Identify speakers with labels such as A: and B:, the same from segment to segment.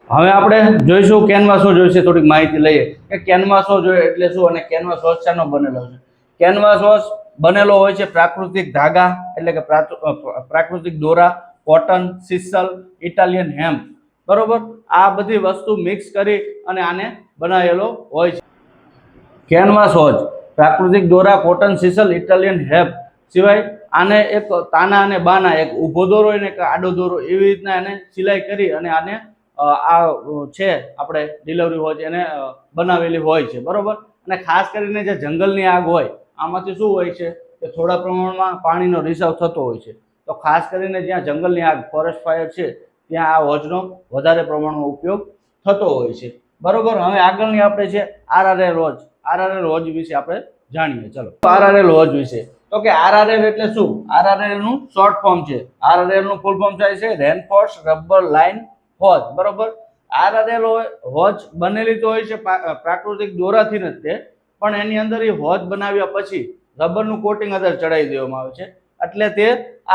A: હવે આપણે જોઈશું કેનવાસો જોઈશે, થોડીક માહિતી લઈએ કે કેનવાસો જોઈએ એટલે શું અને કેનવાસ હોજ શાનો બનેલો છે. કેનવાસ હોજ બનેલો હોય છે પ્રાકૃતિક ધાગા એટલે કે પ્રાકૃતિક દોરા, કોટન, સિસલ, ઇટાલિયન હેમ્પ, બરોબર. આ બધી વસ્તુ મિક્સ કરી અને આને બનાવેલો હોય છે. કેનવાસ હોજ પ્રાકૃતિક દોરા, કોટન, સિસલ, ઇટાલિયન હેમ્પ સિવાય આને એક તાના અને બાના, એક ઊભો દોરો હોય ને એક આડો દોરો, એવી રીતના એને સિલાઈ કરી અને આને આ છે આપણે ડિલિવરી હોજ એને બનાવેલી હોય છે, બરોબર. અને ખાસ કરીને જે જંગલની આગ હોય આમાંથી શું હોય છે કે થોડા પ્રમાણમાં પાણીનો રિસાવ થતો હોય છે. તો ખાસ કરીને જ્યાં જંગલની આગ, ફોરેસ્ટ ફાયર છે, ત્યાં આ હોજનો વધારે પ્રમાણમાં ઉપયોગ થતો હોય છે, બરોબર. હવે આગળની આપણે છે આરઆરએલ હોજ. આરઆરએલ હોજ વિશે આપણે જાણીએ. ચલો, આરઆરએલ હોજ વિશે તો કે આરઆરએલ એટલે શું? આરઆરએલ નું શોર્ટ ફોર્મ છે. આરઆરએલ નું ફૂલ ફોર્મ થાય છે રેનફોર્સ રબર લાઇન હોજ, બરોબર. આરઆરએલ હોજ બનેલી તો હોય છે પ્રાકૃતિક દોરાથી જ તે, પણ એની અંદર એ હોજ બનાવ્યા પછી રબરનું કોટિંગ અંદર ચડાવી દેવામાં આવે છે, એટલે તે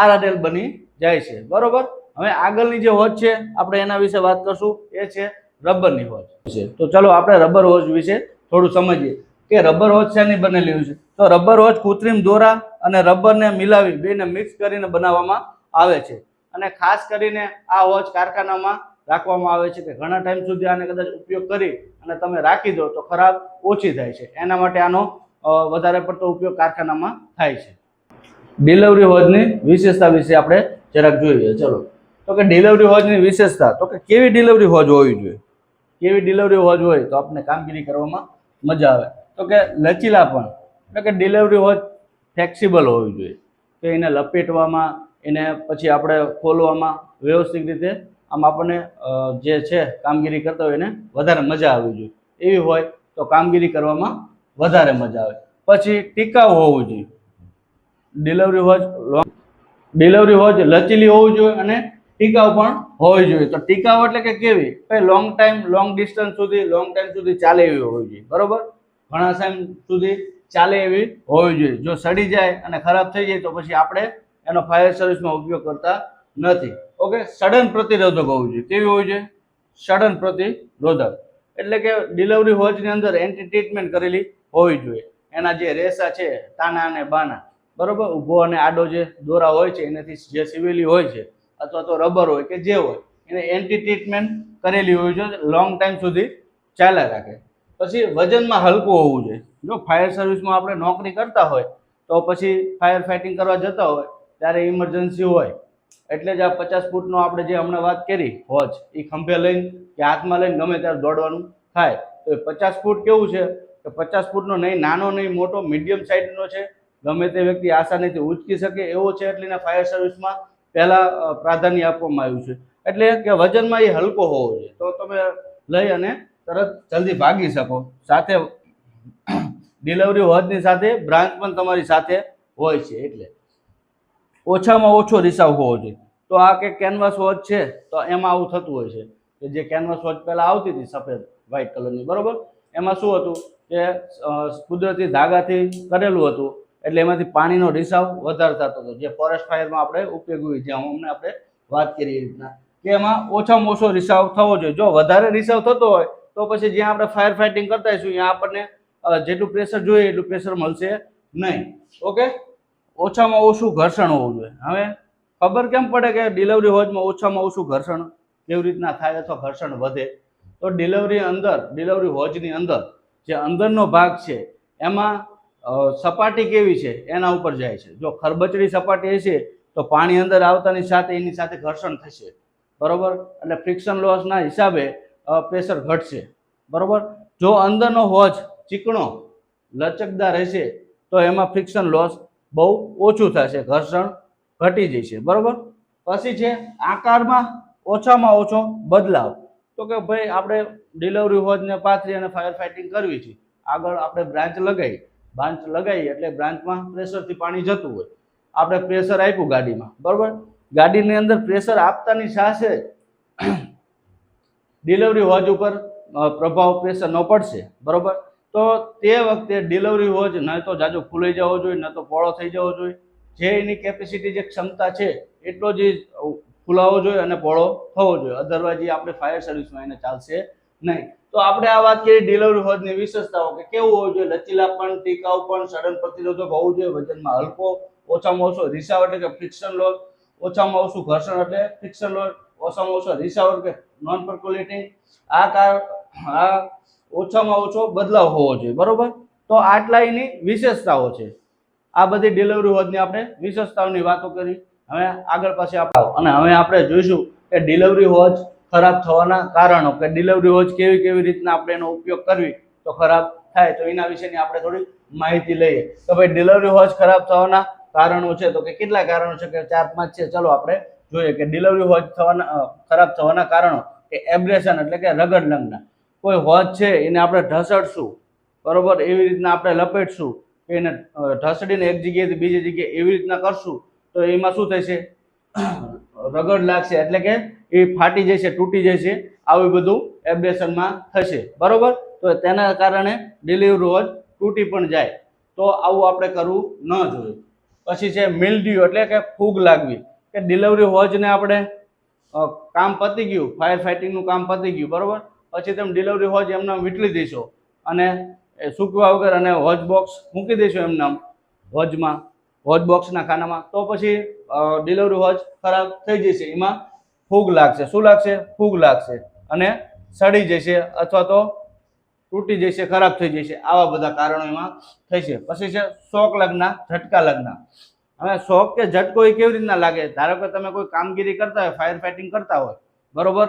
A: આરઆરએલ બની જાય છે, બરોબર. હવે આગળની જે હોજ છે આપણે એના વિશે વાત કરશું, એ છે રબરની હોજ છે. તો ચલો આપણે રબર હોજ વિશે થોડું સમજીએ કે રબર હોજ શાની બનેલી હોય છે. તો રબર હોજ કૃત્રિમ દોરા અને રબરને મિલાવી બેને મિક્સ કરીને બનાવવામાં આવે છે. અને ખાસ કરીને આ હોજ કારખાનામાં રાખવામાં આવે છે કે ઘણા ટાઈમ સુધી આને કદાચ ઉપયોગ કરી અને તમે રાખી દો તો ખરાબ ઓછી થાય છે, એના માટે આનો વધારે પડતો ઉપયોગ કારખાનામાં થાય છે. ડિલિવરી હોજની વિશેષતા વિશે આપણે જરાક જોઈએ. ચલો, તો કે ડિલિવરી હોજની વિશેષતા, તો કે કેવી ડિલિવરી હોજ હોવી જોઈએ. કેવી ડિલિવરી હોજ હોય તો આપણે કામગીરી કરવામાં મજા આવે. તો કે લચીલાપણ, એટલે કે ડિલિવરી હોજ ફ્લેક્સિબલ હોવી જોઈએ, કે એને લપેટવામાં, એને પછી આપણે ખોલવામાં વ્યવસ્થિત રીતે આમ આપણને જે છે કામગીરી કરતા હોય એને વધારે મજા આવવી જોઈએ, એવી હોય તો કામગીરી કરવામાં વધારે મજા આવે. પછી ટીકાઉ હોવું જોઈએ. ડિલિવરી હોજ લચીલી હોવી જોઈએ અને ટીકાઉ પણ હોવી જોઈએ. તો ટીકાઉ એટલે કે કેવી? લોંગ ટાઈમ, લોંગ ડિસ્ટન્સ સુધી, લોંગ ટાઈમ સુધી ચાલે એવી હોવી જોઈએ, બરોબર. ઘણા ટાઈમ સુધી ચાલે એવી હોવી જોઈએ. જો સડી જાય અને ખરાબ થઈ જાય તો પછી આપણે એનો ફાયર સર્વિસમાં ઉપયોગ કરતા નથી. ઓકે. સડન પ્રતિરોધક હોવું જોઈએ. કેવી હોવી જોઈએ? સડન પ્રતિરોધક એટલે કે ડિલિવરી હોજની અંદર એન્ટી ટ્રીટમેન્ટ કરેલી હોવી જોઈએ. એના જે રેસા છે તાના અને બાના, બરોબર, ઊભો અને આડો જે દોરા હોય છે એનાથી જે સિવેલી હોય છે અથવા તો રબર હોય કે જે હોય એને એન્ટી ટ્રીટમેન્ટ કરેલી હોવી જોઈએ, લોંગ ટાઈમ સુધી ચાલ્યા રાખે. પછી વજનમાં હલકું હોવું જોઈએ. જો ફાયર સર્વિસમાં આપણે નોકરી કરતા હોય તો પછી ફાયર ફાઇટિંગ કરવા જતા હોય ત્યારે ઇમરજન્સી હોય એટલે જ આ 50 ફૂટનો આપણે જે હમણાં વાત કરી હોજ, એ ખંભે લઈને કે હાથમાં લઈને ગમે ત્યારે દોડવાનું થાય. તો એ 50 ફૂટ કેવું છે કે 50 ફૂટનો નહીં, નાનો નહીં મોટો, મીડિયમ સાઇઝનો છે, ગમે તે વ્યક્તિ આસાનીથી ઉંચકી શકે એવો છે, એટલે એના ફાયર સર્વિસમાં પહેલા પ્રાધાન્ય આપવામાં આવ્યું છે. એટલે કે વજનમાં એ હલકો હોવો જોઈએ, તો તમે લઈ અને તરત જલ્દી ભાગી શકો. સાથે ડિલિવરી હોજની સાથે બ્રાન્ચ પણ તમારી સાથે હોય છે, એટલે ઓછામાં ઓછો રિસાવ હોવો જોઈએ. તો આ કે કેનવાસ હોજ છે તો એમાં આવું થતું હોય છે કે જે કેનવાસ હોજ પહેલા આવતી હતી સફેદ વ્હાઇટ કલરની, બરોબર, એમાં શું હતું કે કુદરતી ધાગાથી કરેલું હતું, એટલે એમાંથી પાણીનો રિસાવ વધારે થતો હતો, જે ફોરેસ્ટ ફાયરમાં આપણે ઉપયોગી, જે અમને આપણે વાત કરી એ રીતના કે એમાં ઓછામાં ઓછો રિસાવ થવો જોઈએ. જો વધારે રિસાવ થતો હોય તો પછી જ્યાં આપણે ફાયર ફાઇટિંગ કરતા હોઈશું ત્યાં આપણને જેટલું પ્રેશર જોઈએ એટલું પ્રેશર મળશે નહીં. ઓકે. ઓછામાં ઓછું ઘર્ષણ હોવું જોઈએ. હવે ખબર કેમ પડે કે ડિલિવરી હોજમાં ઓછામાં ઓછું ઘર્ષણ કેવી રીતના થાય અથવા ઘર્ષણ વધે? તો ડિલિવરી હોજની અંદર જે અંદરનો ભાગ છે એમાં સપાટી કેવી છે એના ઉપર જાય છે. જો ખરબચડી સપાટી હશે તો પાણી અંદર આવતાની સાથે એની સાથે ઘર્ષણ થશે, બરોબર, એટલે ફ્રિક્શન લોસના હિસાબે પ્રેશર ઘટશે, બરોબર. જો અંદરનો હોજ ચીકણો લચકદાર હશે તો એમાં ફ્રિક્શન લોસ બહુ ઓછું થશે, ઘર્ષણ ઘટી જશે, બરોબર. પછી છે આકારમાં ઓછામાં ઓછો બદલાવ. તો કે ભાઈ આપણે ડિલિવરી હોજને પાથરી અને ફાયર ફાઇટિંગ કરવી છે, આગળ આપણે બ્રાન્ચ લગાવી એટલે બ્રાન્ચમાં પ્રેશરથી પાણી જતું હોય, આપણે પ્રેશર આપ્યું ગાડીમાં, બરોબર, ગાડીની અંદર પ્રેશર આપતાની સાથે ડિલિવરી હોજ ઉપર પ્રભાવ પ્રેશરનો પડશે, બરોબર. તો તે વખતે ડિલિવરી હોજ ન તો જાજો ફૂલાઈ જવો જોઈએ, ન તો પોળો થઈ જવો જોઈએ. જે એની કેપેસિટી, જે ક્ષમતા છે એટલો જ ફૂલાવવો જોઈએ અને પહોળો થવો જોઈએ, અધરવાઇઝ આપણે ફાયર સર્વિસમાં એને ચાલશે નહીં. તો આપણે આ વાત કરી ડિલિવરી હોજની વિશેષતાઓ કે કેવું હોવું જોઈએ, લચીલાપણ, ટીકાઉપણ, સડન પ્રતિરોધક હોવું જોઈએ, વજનમાં હલકો, ઓછામાં ઓછો રિસાવ એટલે કે ફ્રિક્શન લોસ, ઓછામાં ઓછું ઘર્ષણ એટલે ફ્રિક્શન લોસ, ઓછામાં ઓછો રિસાવ એટલે નોન પરકોલેટિંગ, આ ઓછામાં ઓછો બદલાવ હોવો જોઈએ. બરોબર, તો આટલા એની વિશેષતાઓ છે. આ બધી ડિલિવરી હોજની આપણે વિશેષતાઓની વાતો કરી. હવે આગળ પાછી આપણે હવે જોઈશું કે ડિલિવરી હોજ ખરાબ થવાના કારણો, કે ડિલિવરી હોજ કેવી રીતના આપણે એનો ઉપયોગ કરવી તો ખરાબ થાય, તો એના વિશેની આપણે થોડી માહિતી લઈએ. તો ભાઈ ડિલિવરી હોજ ખરાબ થવાના કારણો છે, તો કે કેટલા કારણો છે, કે 4-5 છે. ચલો આપણે જોઈએ કે ડિલિવરી હોજ ખરાબ થવાના કારણો, કે એબ્રેશન એટલે કે રગડ લગ્ન. કોઈ હોજ છે એને આપણે ઢસડશું, બરોબર, એવી રીતના આપણે લપેટશું કે એને ઢસડીને એક જગ્યાએથી બીજી જગ્યાએ એવી રીતના કરશું તો એમાં શું થશે, રગડ લાગશે એટલે કે એ ફાટી જશે, તૂટી જશે, આવું બધું એબ્રેશનમાં થશે. બરોબર, તો તેના કારણે ડિલિવરી હોજ તૂટી પણ જાય, તો આવું આપણે કરવું ન જોઈએ. પછી છે મિલ્ડ્યુ એટલે કે ફૂગ લાગવી, કે ડિલિવરી હોજને આપણે કામ પતી ગયું, ફાયર ફાઇટિંગનું કામ પતી ગયું, બરોબર, પછી તમે ડિલિવરી હોજ એમના વીટળી દેશો અને સૂકવા વગર અને હોજ બોક્સ મૂકી દેશો એમના હોજમાં, હોજ બોક્સના ખાનામાં, તો પછી ડિલિવરી હોજ ખરાબ થઈ જશે, એમાં ફૂગ લાગશે. શું લાગશે? ફૂગ લાગશે અને સડી જશે અથવા તો તૂટી જશે, ખરાબ થઈ જશે. આવા બધા કારણો એમાં થશે. પછી છે શોક લગ્ન, ઝટકા લગ્ન. હવે શોક કે ઝટકો એ કેવી રીતના લાગે, ધારો કે તમે કોઈ કામગીરી કરતા હોય, ફાયર ફાઇટિંગ કરતા હોય, બરોબર,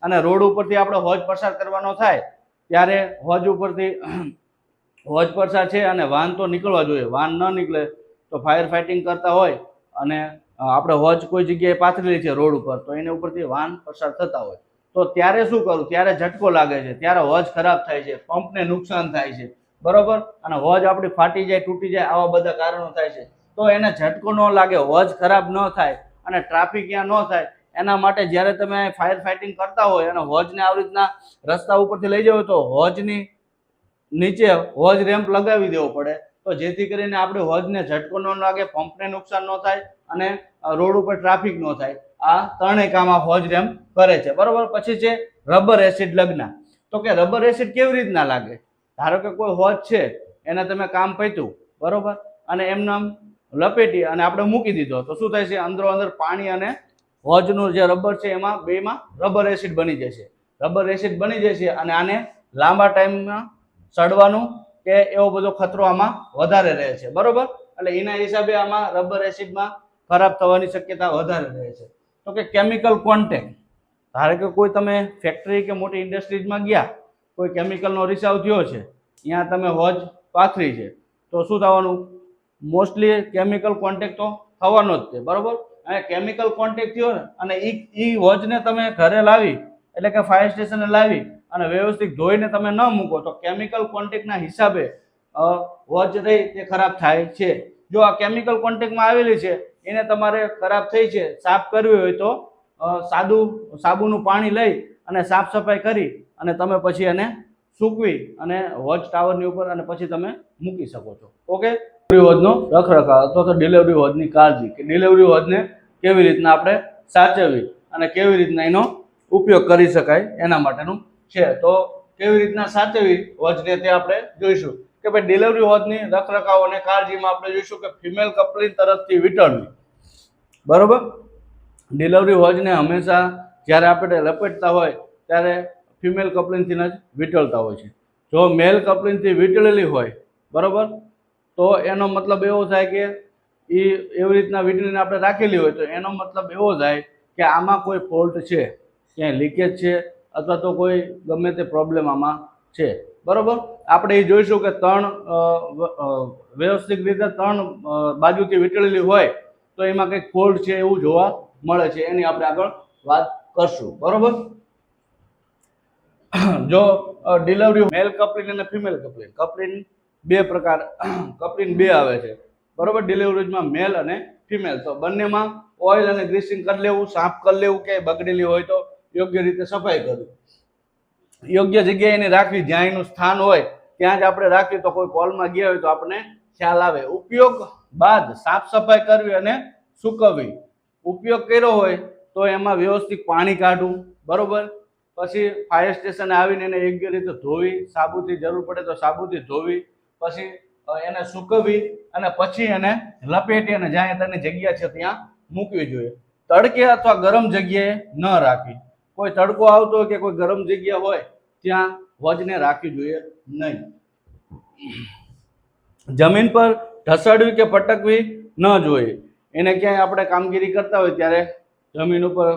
A: અને રોડ ઉપરથી આપણે હોજ પસાર કરવાનો થાય ત્યારે હોજ ઉપરથી હોજ પસાર છે અને વાહન તો નીકળવા જોઈએ, વાહન ન નીકળે તો ફાયર ફાઇટિંગ કરતા હોય અને આપણે હોજ કોઈ જગ્યાએ પાથરેલી છે રોડ ઉપર, તો એના ઉપરથી વાહન પસાર થતા હોય તો ત્યારે શું કરું, ત્યારે ઝટકો લાગે છે, ત્યારે હોજ ખરાબ થાય છે, પંપને નુકસાન થાય છે, બરોબર, અને હોજ આપણી ફાટી જાય, તૂટી જાય, આવા બધા કારણો થાય છે. તો એને ઝટકો ન લાગે, હોજ ખરાબ ન થાય અને ટ્રાફિક ત્યાં ન થાય, એના માટે જ્યારે તમે ફાયર ફાઇટિંગ કરતા હોય અને હોજને આવી રીતના રસ્તા ઉપરથી લઈ જાવ તો હોજની નીચે હોજ રેમ્પ લગાવી દેવો પડે, તો જેથી કરીને આપણે હોજને ઝટકો ન લાગે, પંપને નુકસાન ન થાય અને રોડ ઉપર ટ્રાફિક ન થાય. આ ત્રણેય કામ આ હોજ રેમ્પ કરે છે. બરોબર, પછી છે રબર એસિડ લગ્ન. તો કે રબર એસિડ કેવી રીતના લાગે, ધારો કે કોઈ હોજ છે એને તમે કામ પત્યું, બરોબર, અને એમને લપેટી અને આપણે મૂકી દીધો તો શું થાય છે, અંદરો અંદર પાણી અને હોજનું જે રબર છે એમાં બેમાં રબર એસિડ બની જશે. રબર એસિડ બની જશે અને આને લાંબા ટાઈમમાં સડવાનું કે એવો બધો ખતરો આમાં વધારે રહે છે. બરોબર, એટલે એના હિસાબે આમાં રબર એસિડમાં ખરાબ થવાની શક્યતા વધારે રહે છે. તો કે કેમિકલ કોન્ટેક્ટ, ધારો કે કોઈ તમે ફેક્ટરી કે મોટી ઇન્ડસ્ટ્રીઝમાં ગયા, કોઈ કેમિકલનો રિસાવ થયો છે, ત્યાં તમે હોજ પાથરી છે, તો શું થવાનું, મોસ્ટલી કેમિકલ કોન્ટેક્ટ તો થવાનો જ છે. બરોબર, અને કેમિકલ કોન્ટેક્ટ થયો ને અને એ હોજને તમે ઘરે લાવી એટલે કે ફાયર સ્ટેશને લાવી અને વ્યવસ્થિત ધોઈને તમે ન મૂકો તો કેમિકલ કોન્ટેક્ટના હિસાબે હોજ રહી તે ખરાબ થાય છે. જો આ કેમિકલ કોન્ટેક્ટમાં આવેલી છે એને તમારે ખરાબ થઈ છે, સાફ કરવી હોય તો સાબુનું પાણી લઈ અને સાફ સફાઈ કરી અને તમે પછી એને સૂકવી અને હોજ ટાવરની ઉપર અને પછી તમે મૂકી શકો છો. ઓકે, ડિલિવરી હોજનો રખરખાવ અથવા તો ડિલિવરી હોજની કાળજી, કે ડિલિવરી હોજને કેવી રીતના આપણે સાચવવી અને કેવી રીતના એનો ઉપયોગ કરી શકાય એના માટેનું છે. તો કેવી રીતના સાચવવી હોજને તે આપણે જોઈશું. કે ભાઈ ડિલિવરી હોજની રખરખાવ અને કાળજીમાં આપણે જોઈશું કે ફિમેલ કપલિંગ તરફથી વીંટળવી. બરોબર, ડિલિવરી હોજને હંમેશા જ્યારે આપણે લપેટતા હોય ત્યારે ફિમેલ કપલિંગથી જ વીંટળતા હોય છે. જો મેલ કપલિંગથી વીંટળેલી હોય, બરોબર, તો એનો મતલબ એવો થાય કે એ એવી રીતના વીંટળીને આપણે રાખેલી હોય તો એનો મતલબ એવો થાય કે આમાં કોઈ ફોલ્ટ છે, ક્યાંય લીકેજ છે અથવા તો કોઈ ગમે તે પ્રોબ્લેમ આમાં છે. બરોબર, આપણે એ જોઈશું કે વ્યવસ્થિત રીતે ત્રણ બાજુથી વીંટળેલી હોય તો એમાં કંઈક ફોલ્ટ છે એવું જોવા મળે છે, એની આપણે આગળ વાત કરશું. બરોબર, જો ડિલિવરી મેલ કપલિંગ અને ફિમેલ કપલિંગ, કપલિંગ બે પ્રકાર, કપલિંગ બે આવે છે. બરોબર, ડિલિવરીમાં મેલ અને ફિમેલ, તો બંનેમાં ઓઇલ અને ગ્રીસિંગ કરી લેવું, સાફ કરી લેવું, કે બગડેલી હોય તો યોગ્ય રીતે સફાઈ કરવી, યોગ્ય જગ્યાએ એને રાખવી, જ્યાં એનું સ્થાન હોય ત્યાં જ આપણે રાખીએ તો કોઈ કોલમાં ગયા હોય તો આપણને ખ્યાલ આવે. ઉપયોગ બાદ સાફ સફાઈ કરવી અને સૂકવવી. ઉપયોગ કર્યો હોય તો એમાં વ્યવસ્થિત પાણી કાઢવું, બરોબર. પછી ફાયર સ્ટેશને આવીને એને યોગ્ય રીતે ધોવી, સાબુથી જરૂર પડે તો સાબુથી ધોવી, પછી એને સૂકવવી અને પછી એને લપેટી અને જ્યાં તેની જગ્યા છે ત્યાં મૂકવી જોઈએ. તડકે અથવા ગરમ જગ્યાએ ન રાખવી. કોઈ તડકો આવતો હોય કે કોઈ ગરમ જગ્યા હોય ત્યાં હોજને રાખવી જોઈએ નહીં. જમીન પર ઢસડવી કે પટકવી ન જોઈએ. એને ક્યાંય આપણે કામગીરી કરતા હોય ત્યારે જમીન ઉપર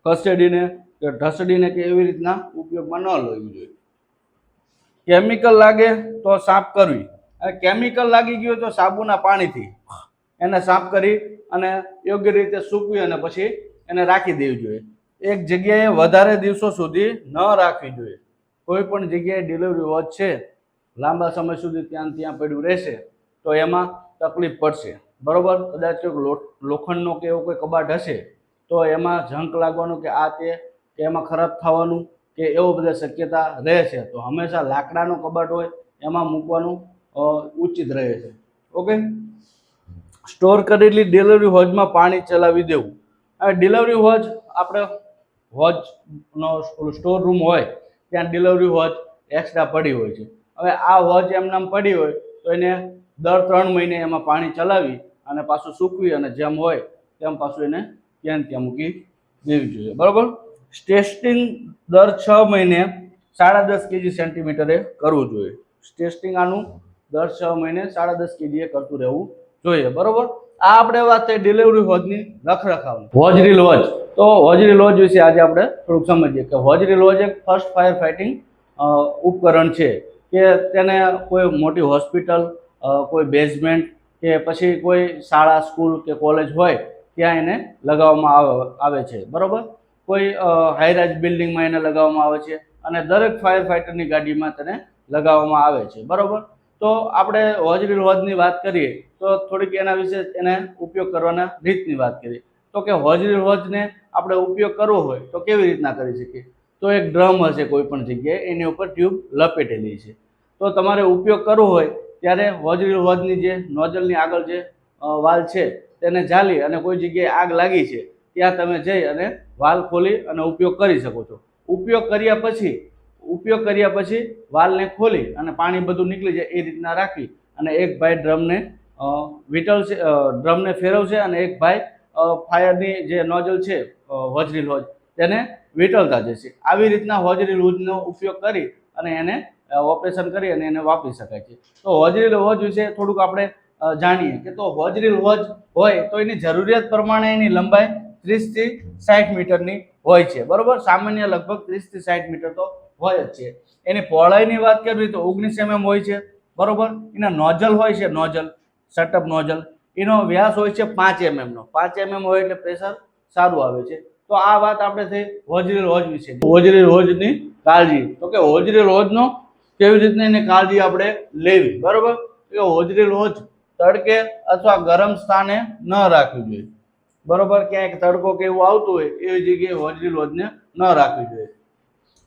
A: ખસેડીને કે ઢસડીને કે એવી રીતના ઉપયોગમાં ન લેવી જોઈએ. કેમિકલ લાગે તો સાફ કરવી. કેમિકલ લાગી ગયું તો સાબુના પાણીથી એને સાફ કરી અને યોગ્ય રીતે સૂકવી અને પછી એને રાખી દેવી જોઈએ. એક જગ્યાએ વધારે દિવસો સુધી ન રાખવી જોઈએ. કોઈ પણ જગ્યાએ ડિલિવરી વોચ છે લાંબા સમય સુધી ત્યાં પડ્યું રહેશે તો એમાં તકલીફ પડશે, બરોબર. કદાચ લોખંડનો કે એવો કોઈ કબાટ હશે તો એમાં ઝંક લાગવાનું કે આ તે કે એમાં ખરાબ થવાનું કે એવો બધા શક્યતા રહે છે. તો હંમેશા લાકડાનો કબાટ હોય એમાં મૂકવાનું ઉચિત રહે છે. ઓકે. સ્ટોર કરેલી ડિલિવરી હોજમાં પાણી ચલાવી દેવું. હવે ડિલિવરી હોજ આપણે હોજનો સ્ટોર રૂમ હોય ત્યાં ડિલિવરી હોજ એક્સ્ટ્રા પડી હોય છે. હવે આ હોજ એમનામ પડી હોય તો એને દર 3 મહિને એમાં પાણી ચલાવી અને પાછું સૂકવી અને જેમ હોય તેમ પાછું એને ત્યાં મૂકી દેવી જોઈએ, બરાબર. ટેસ્ટિંગ દર 6 મહિને 10.5 kg સેન્ટીમીટરે કરવું જોઈએ. ટેસ્ટિંગ આનું દર 6 મહિને 10.5 kg કરતું રહેવું જોઈએ, બરોબર. આ આપણે વાત થઈ ડિલિવરી હોજની રખરખાવની. હોજરી લોજ. તો હોજરી લોજ વિશે આજે આપણે થોડુંક સમજીએ કે હોજરી લોજ એક ફર્સ્ટ ફાયર ફાઇટિંગ ઉપકરણ છે કે તેને કોઈ મોટી હોસ્પિટલ, કોઈ બેઝમેન્ટ કે પછી કોઈ શાળા, સ્કૂલ કે કોલેજ હોય ત્યાં એને લગાવવામાં આવે છે, બરોબર. કોઈ હાઈરાઇઝ બિલ્ડિંગમાં એને લગાવવામાં આવે છે અને દરેક ફાયર ફાઇટરની ગાડીમાં તેને લગાવવામાં આવે છે, બરોબર. તો આપણે હોજરી લોજની વાત કરીએ તો થોડીક એના વિશે એને ઉપયોગ કરવાના રીતની વાત કરીએ તો કે હોજરી લોજને આપણે ઉપયોગ કરવો હોય તો કેવી રીતના કરી શકીએ. તો એક ડ્રમ હશે કોઈ પણ જગ્યાએ, એની ઉપર ટ્યુબ લપેટેલી છે. તો તમારે ઉપયોગ કરવો હોય ત્યારે હોજરી હોજની જે નોઝલની આગળ જે વાલ છે તેને ઝાલી અને કોઈ જગ્યાએ આગ લાગી છે ત્યાં તમે જઈ અને વાલ ખોલી અને ઉપયોગ કરી શકો છો. ઉપયોગ કર્યા પછી વાલને ખોલી અને પાણી બધું નીકળી જાય એ રીતના રાખી અને એક ભાઈ ડ્રમને ફેરવશે અને એક ભાઈ ફાયરની જે નોઝલ છે હોજરી લોજ તેને વીંટળતા જશે. આવી રીતના હોજરી લોજનો ઉપયોગ કરી અને એને ઓપરેશન કરી અને એને વાપરી શકાય છે. તો હોજરી લોજ વિશે થોડુંક આપણે જાણીએ કે તો હોજરી લોજ હોય તો એની જરૂરિયાત પ્રમાણે એની લંબાઈ 30 થી 60 મીટરની હોય છે, બરોબર. સામાન્ય લગભગ 30 થી 60 મીટર તો હોય જ છે. એની પહોળાઈની વાત કરવી તો 19 mm હોય છે, બરોબર. એના નોઝલ હોય છે, શટઅપ નોઝલ, એનો વ્યાસ હોય છે 5 mm નો. 5 mm હોય એટલે પ્રેશર સારું આવે છે. તો આ વાત આપણે થઈ હોજરી લોજ વિશે. હોજરી લોજની કાળજી તો કે હોજરી લોજનો કેવી રીતના એની કાળજી આપણે લેવી, બરોબર. કે હોજરી લોજ તડકે અથવા ગરમ સ્થાને ન રાખવી જોઈએ, બરોબર. ક્યાંક તડકો કે એવું આવતું હોય એવી જગ્યાએ હોજરી લોજને ન રાખવી જોઈએ.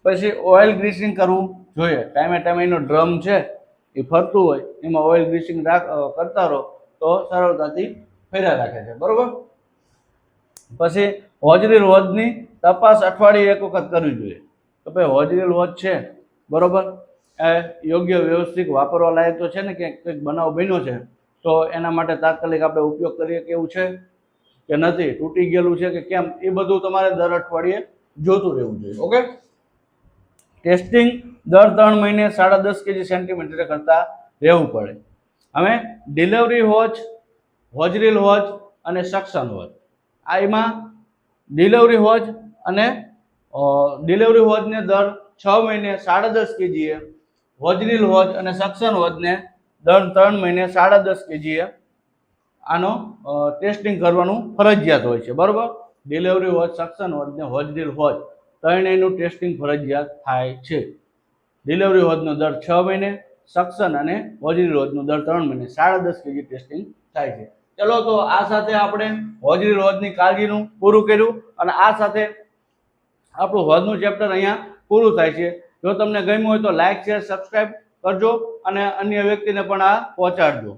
A: પછી ઓઇલ ગ્રીસિંગ કરવું જોઈએ. ટાઈમે ટાઈમે એનો ડ્રમ છે એ ફરતું હોય એમાં ઓઇલ ગ્રીસિંગ કરતા રહો તો સરળતાથી ફર્યા રાખે છે, બરોબર. પછી હોજરી લોજની તપાસ અઠવાડિયે એક વખત કરવી જોઈએ. તો ભાઈ હોજરી લોજ છે, બરોબર, એ યોગ્ય વ્યવસ્થિત વાપરવા લાયક તો છે ને, કંઈક બનાવ બન્યો છે તો એના માટે તાત્કાલિક આપણે ઉપયોગ કરીએ કે એવું છે કે નથી, તૂટી ગયેલું છે કે કેમ, એ બધું તમારે દર અઠવાડિયે જોતું રહેવું જોઈએ. ઓકે. ટેસ્ટિંગ દર 3 મહિને 10.5 kg સેન્ટીમીટર કરતા રહેવું પડે. હવે ડિલિવરી હોજ, હોજરી હોજ અને સક્શન હોજ. આ એમાં ડિલિવરી હોજ હોજને દર 6 મહિને 10.5 kg, હોજરી હોજ અને સક્શન હોજને દર 3 મહિને 10.5 kg આનો ટેસ્ટિંગ કરવાનું ફરજિયાત હોય છે, બરોબર. ડિલિવરી હોજ, સક્શન હોજ ને હોજરી હોજ ત્રણેયનું ટેસ્ટિંગ ફરજિયાત થાય છે. ડિલિવરી હોજનો દર 6 મહિને, સક્શન અને હોજરી હોજનું દર 3 મહિને 10.5 kg ટેસ્ટિંગ થાય છે. ચલો, તો આ સાથે આપણે હોજરી હોજની કાળજીનું પૂરું કર્યું અને આ સાથે આપણું હોજનું ચેપ્ટર અહીંયા પૂરું થાય છે. જો તમને ગમ્યું હોય તો લાઈક, શેર, સબસ્ક્રાઈબ કરજો અને અન્ય વ્યક્તિને પણ આ પહોંચાડજો.